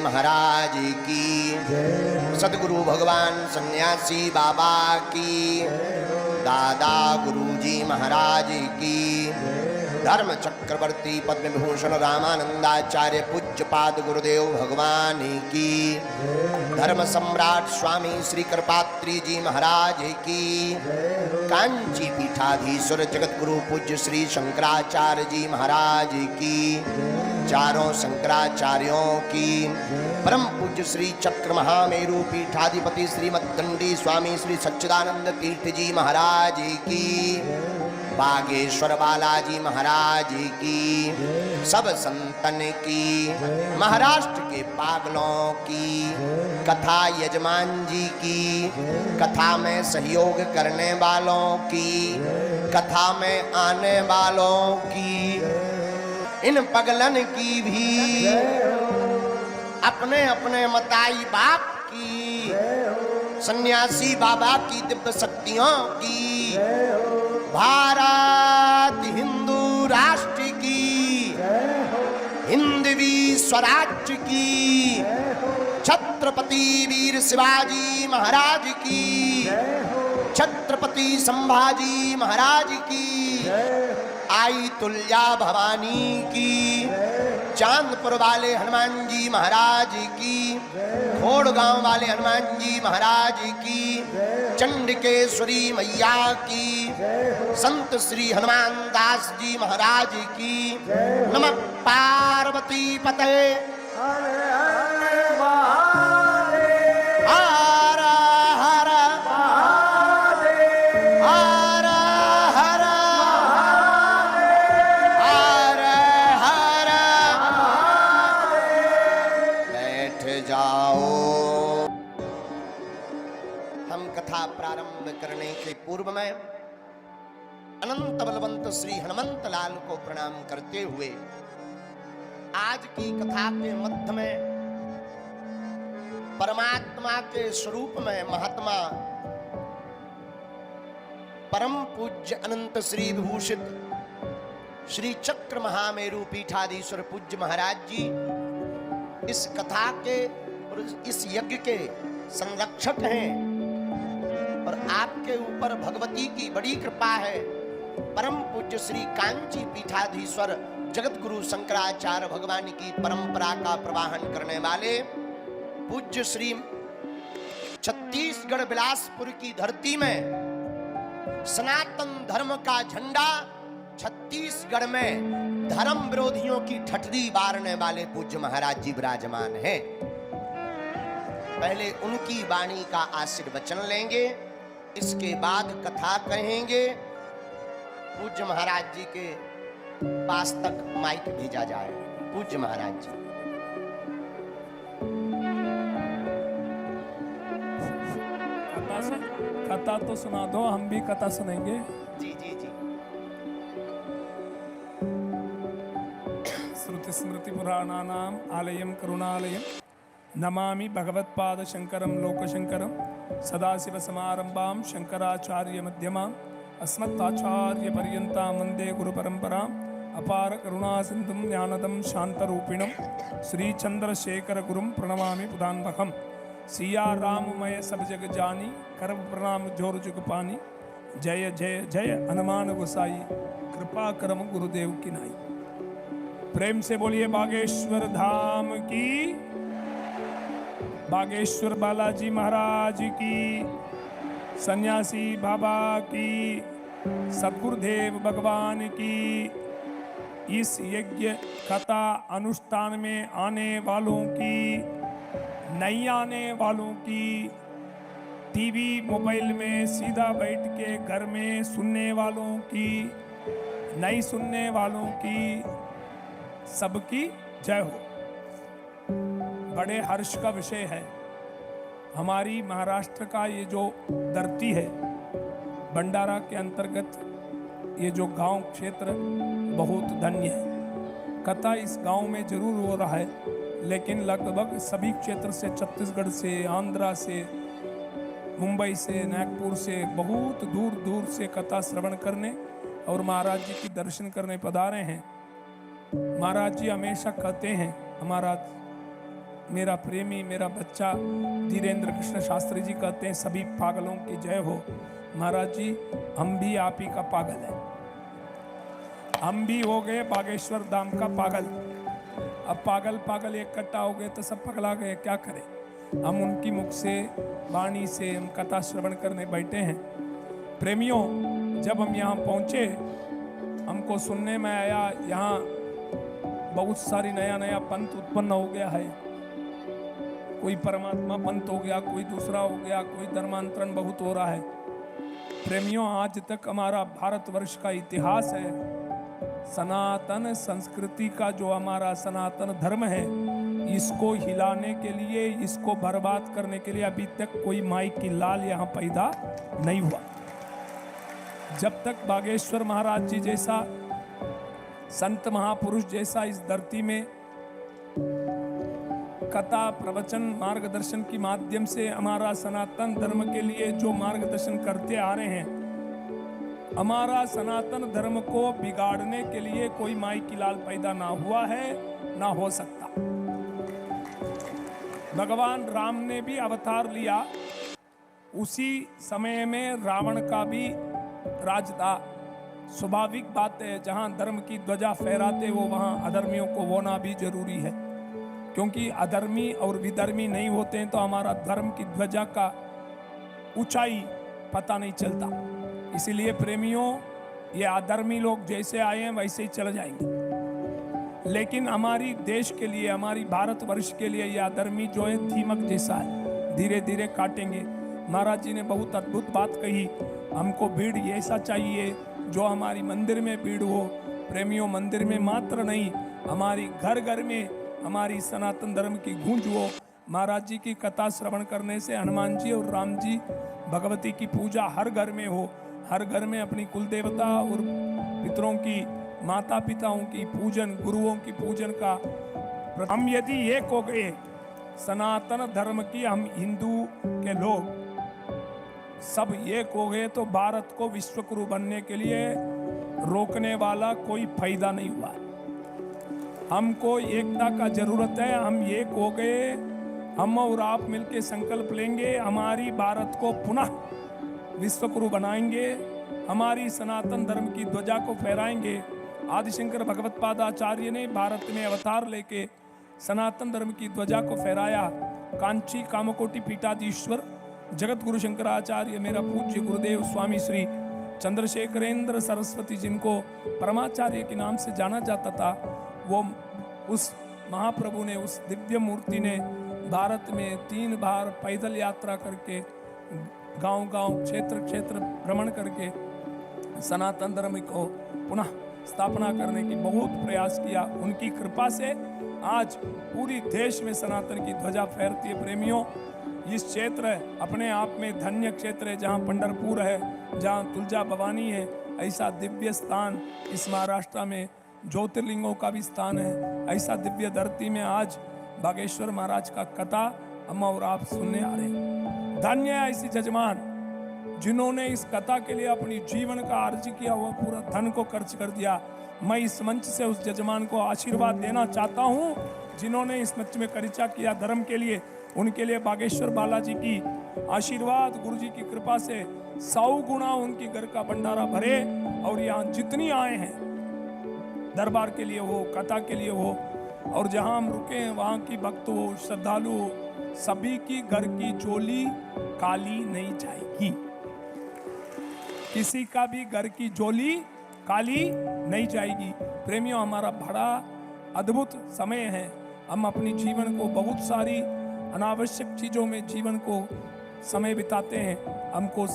महाराज की, सदगुरु भगवान सन्यासी बाबा की, दादा गुरुजी महाराज की, धर्म चक्रवर्ती पद्म विभूषण रामानंदाचार्य पूज्य पाद गुरुदेव भगवान की, धर्म सम्राट स्वामी श्री कृपात्री जी महाराज की, कांची पीठाधीश्वर जगत गुरु पूज्य श्री शंकराचार्य जी महाराज की, चारों शंकराचार्यों की, परम पूज्य श्री चक्र महामेरु पीठाधिपति श्रीमद्दंडी स्वामी श्री सच्चिदानंद तीर्थ जी महाराज की, बागेश्वर बालाजी महाराज की, सब संतन की, महाराष्ट्र के पागलों की, कथा यजमान जी की, कथा में सहयोग करने वालों की, कथा में आने वालों की, इन पगलन की भी, अपने अपने मताई बाप की, सन्यासी बाबा की दिव्य शक्तियों की, भारत हिंदू राष्ट्र की, हिंदवी स्वराज्य की, छत्रपति वीर शिवाजी महाराज की, छत्रपति संभाजी महाराज की, आई तुल्या भवानी की, चांदपुर वाले हनुमान जी महाराज की, खोड़गांव वाले हनुमान जी महाराज की, चंडिकेश्वरी मैया की, संत श्री हनुमान दास जी महाराज की, नमः पार्वती पते, प्रारंभ करने के पूर्व में अनंत बलवंत श्री हनुमंत लाल को प्रणाम करते हुए आज की कथा के मध्य में परमात्मा के स्वरूप में महात्मा परम पूज्य अनंत श्री विभूषित श्री चक्र महामेरु पीठाधीश्वर पूज्य महाराज जी इस कथा के और इस यज्ञ के संरक्षक हैं और आपके ऊपर भगवती की बड़ी कृपा है। परम पूज्य श्री कांची पीठाधीश्वर जगत गुरु शंकराचार्य भगवान की परंपरा का प्रवाहन करने वाले पूज्य श्री छत्तीसगढ़ बिलासपुर की धरती में सनातन धर्म का झंडा छत्तीसगढ़ में धर्म विरोधियों की ठठरी बारने वाले पूज्य महाराज जी विराजमान हैं। पहले उनकी वाणी का आशीर्वचन लेंगे, इसके बाद कथा कहेंगे। पूज्य महाराज जी के पास तक माइक भेजा जाए। पूज्य महाराज जी। कथा तो सुना दो, हम भी कथा सुनेंगे। जी जी जी। श्रुति स्मृति पुराणानाम आलयम करुणालयम नमामि भगवत्पाद शंकरम लोकशंकरम सदाशिव समारंभां शंकराचार्य मध्यमाम् अस्मत्ताचार्य पर्यन्तां वन्दे गुरु परंपराम् अपार करुणा सिंधुं ज्ञानदं शांतरूपिणं श्री चंद्रशेखर गुरुं प्रणमामि पुदान्वहम्। सिया राममय सब जग जानी कर प्रणाम जोर जुग पानी। जय जय जय हनुमान गोसाई कृपा करम गुरुदेव की नाई। प्रेम से बोलिए बागेश्वर धाम की, बागेश्वर बालाजी महाराज की, सन्यासी बाबा की, सद्गुरुदेव भगवान की। इस यज्ञ कथा अनुष्ठान में आने वालों की, नहीं आने वालों की, टीवी मोबाइल में सीधा बैठ के घर में सुनने वालों की, नहीं सुनने वालों की, सबकी जय हो। बड़े हर्ष का विषय है। हमारी महाराष्ट्र का ये जो धरती है, भंडारा के अंतर्गत ये जो गांव क्षेत्र बहुत धन्य है। कथा इस गांव में जरूर हो रहा है, लेकिन लगभग सभी क्षेत्र से, छत्तीसगढ़ से, आंध्रा से, मुंबई से, नागपुर से, बहुत दूर दूर से कथा श्रवण करने और महाराज जी की दर्शन करने पधारे हैं। महाराज जी हमेशा कहते हैं, हमारा मेरा प्रेमी, मेरा बच्चा धीरेन्द्र कृष्ण शास्त्री जी कहते हैं सभी पागलों की जय हो। महाराज जी, हम भी आप ही का पागल है। हम भी हो गए बागेश्वर धाम का पागल। अब पागल पागल इकट्ठा हो गए तो सब पगला गए, क्या करें। हम उनकी मुख से, वाणी से हम कथा श्रवण करने बैठे हैं। प्रेमियों, जब हम यहाँ पहुँचे, हमको सुनने में आया यहाँ बहुत सारी नया नया पंथ उत्पन्न हो गया है। कोई परमात्मा पंथ हो गया, कोई दूसरा हो गया, कोई धर्मांतरण बहुत हो रहा है। प्रेमियों, आज तक हमारा भारतवर्ष का इतिहास है, सनातन संस्कृति का जो हमारा सनातन धर्म है, इसको हिलाने के लिए, इसको बर्बाद करने के लिए अभी तक कोई माई की लाल यहाँ पैदा नहीं हुआ। जब तक बागेश्वर महाराज जी जैसा संत महापुरुष जैसा इस धरती में कथा प्रवचन मार्गदर्शन के माध्यम से हमारा सनातन धर्म के लिए जो मार्गदर्शन करते आ रहे हैं, हमारा सनातन धर्म को बिगाड़ने के लिए कोई माई की लाल पैदा ना हुआ है, ना हो सकता। भगवान राम ने भी अवतार लिया, उसी समय में रावण का भी राज था। स्वाभाविक बात है, जहां धर्म की ध्वजा फहराते हो वहां अधर्मियों को होना भी जरूरी है, क्योंकि अधर्मी और विधर्मी नहीं होते हैं तो हमारा धर्म की ध्वजा का ऊंचाई पता नहीं चलता। इसीलिए प्रेमियों, ये अधर्मी लोग जैसे आए हैं वैसे ही चले जाएंगे, लेकिन हमारी देश के लिए, हमारी भारतवर्ष के लिए ये अधर्मी जो है दीमक जैसा है, धीरे धीरे काटेंगे। महाराज जी ने बहुत अद्भुत बात कही, हमको भीड़ ऐसा चाहिए जो हमारी मंदिर में भीड़ हो। प्रेमियों, मंदिर में मात्र नहीं, हमारी घर घर में हमारी सनातन धर्म की गूंज हो। महाराज जी की कथा श्रवण करने से हनुमान जी और राम जी भगवती की पूजा हर घर में हो, हर घर में अपनी कुल देवता और पितरों की, माता पिताओं की पूजन, गुरुओं की पूजन का। हम यदि एक हो गए सनातन धर्म की, हम हिंदू के लोग सब एक हो गए तो भारत को विश्व गुरु बनने के लिए रोकने वाला कोई फायदा नहीं हुआ। हमको एकता का जरूरत है। हम एक हो गए, हम और आप मिलकर संकल्प लेंगे, हमारी भारत को पुनः विश्व गुरु बनाएंगे, हमारी सनातन धर्म की ध्वजा को फहराएंगे। आदिशंकर भगवत पाद आचार्य ने भारत में अवतार लेके सनातन धर्म की ध्वजा को फहराया। कांची कामकोटि पीठाधीश्वर जगत गुरु शंकराचार्य, मेरा पूज्य गुरुदेव स्वामी श्री चंद्रशेखरेंद्र सरस्वती, जिनको परमाचार्य के नाम से जाना जाता था, वो उस महाप्रभु ने, उस दिव्य मूर्ति ने भारत में 3 बार पैदल यात्रा करके, गांव-गांव, क्षेत्र भ्रमण करके सनातन धर्म को पुनः स्थापना करने की बहुत प्रयास किया। उनकी कृपा से आज पूरी देश में सनातन की ध्वजा फहरती है। प्रेमियों, इस क्षेत्र अपने आप में धन्य क्षेत्र है, जहाँ पंढरपुर है, जहाँ तुलजा भवानी है, ऐसा दिव्य स्थान इस महाराष्ट्र में ज्योतिर्लिंगों का भी स्थान है। ऐसा दिव्य धरती में आज बागेश्वर महाराज का कथा हम और आप सुनने आ रहे हैं। धन्य है ऐसी जजमान जिन्होंने इस कथा के लिए अपनी जीवन का अर्ज किया हुआ पूरा धन को खर्च कर दिया। मैं इस मंच से उस जजमान को आशीर्वाद देना चाहता हूँ जिन्होंने इस मंच में परिचय किया धर्म के लिए। उनके लिए बागेश्वर बालाजी की आशीर्वाद, गुरु जी की कृपा से 100 गुना उनकी घर का भंडारा भरे। और यहाँ जितनी आए हैं दरबार के लिए हो, कथा के लिए हो, और जहाँ हम रुके हैं वहाँ की भक्त हो, श्रद्धालु हो, सभी की घर की झोली काली नहीं जाएगी। किसी का भी घर की झोली काली नहीं जाएगी। प्रेमियों, हमारा बड़ा अद्भुत समय है। हम अपनी जीवन को बहुत सारी अनावश्यक चीज़ों में जीवन को समय बिताते हैं। हमको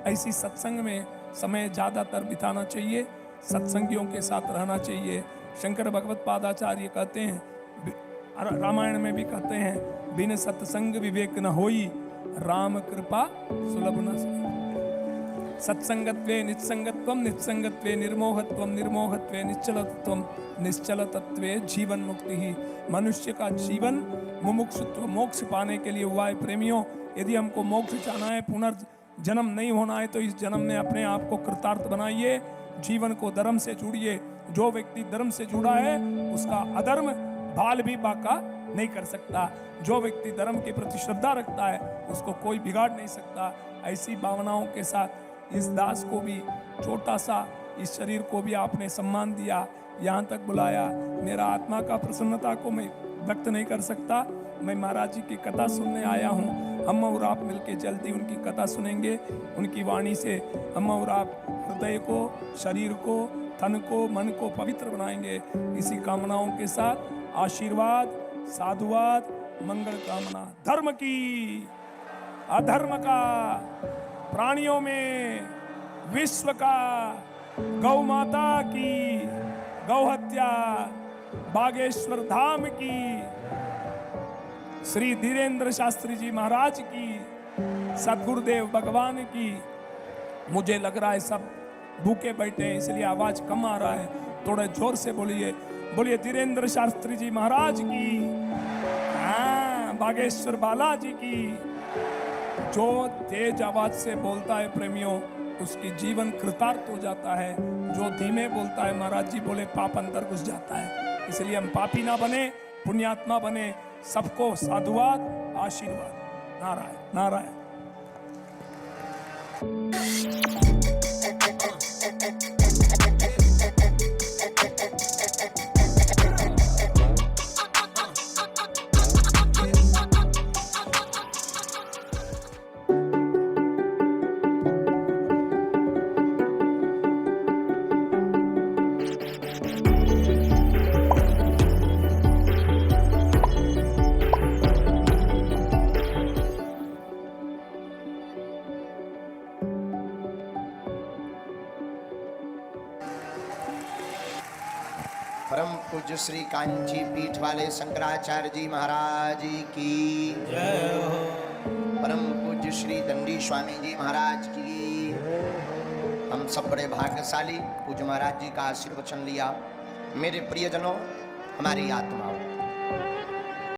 ऐसी सत्संग में समय ज़्यादातर बिताना चाहिए, सत्संगियों के साथ रहना चाहिए। शंकर भगवत पादाचार्य कहते हैं, रामायण में भी कहते हैं, बिन सत्संग विवेक न होई, राम कृपा सुलभ न सोई। सत्संगत्वे नित्संगत्वम, नित्संगत्वे निर्मोहत्वम, निर्मोहत्वे निश्चलत्वम, निश्चलतत्वे जीवन मुक्ति ही। मनुष्य का जीवन मुमुक्षुत्व, मोक्ष पाने के लिए हुआ है। प्रेमियों, यदि हमको मोक्ष चाहना है, पुनर्जन्म नहीं होना है, तो इस जन्म में अपने आप को कृतार्थ बनाइए, जीवन को धर्म से जुड़िए। जो व्यक्ति धर्म से जुड़ा है उसका अधर्म भाल भी बाका नहीं कर सकता। जो व्यक्ति धर्म के प्रति श्रद्धा रखता है उसको कोई बिगाड़ नहीं सकता। ऐसी भावनाओं के साथ इस दास को भी छोटा सा, इस शरीर को भी आपने सम्मान दिया, यहाँ तक बुलाया। मेरा आत्मा का प्रसन्नता को मैं व्यक्त नहीं कर सकता। मैं महाराज जी की कथा सुनने आया हूँ। हम और आप मिलके जल्दी उनकी कथा सुनेंगे। उनकी वाणी से हम और आप हृदय को, शरीर को, तन को, मन को पवित्र बनाएंगे। इसी कामनाओं के साथ आशीर्वाद, साधुवाद, मंगल कामना। धर्म की, अधर्म का, प्राणियों में, विश्व का, गौ माता की, गौ हत्या, बागेश्वर धाम की, श्री धीरेन्द्र शास्त्री जी महाराज की, सदगुरुदेव भगवान की। मुझे लग रहा है सब भूखे बैठे हैं इसलिए आवाज कम आ रहा है। थोड़े जोर से बोलिए, बोलिए धीरेन्द्र शास्त्री जी महाराज की, हाँ, बागेश्वर बालाजी की। जो तेज आवाज से बोलता है प्रेमियों, उसकी जीवन कृतार्थ हो जाता है। जो धीमे बोलता है, महाराज जी बोले, पाप अंदर घुस जाता है। इसलिए हम पापी ना बने, पुण्यात्मा बने। सबको साधुवाद, आशीर्वाद। नारायण नारायण। परम पूज्य श्री कांची पीठ वाले शंकराचार्य जी महाराज की जय हो। परम पूज्य श्री दंडी स्वामी जी महाराज की। हम सब बड़े भाग्यशाली, पूज्य महाराज जी का आशीर्वचन लिया। मेरे प्रियजनों, हमारी आत्माओं,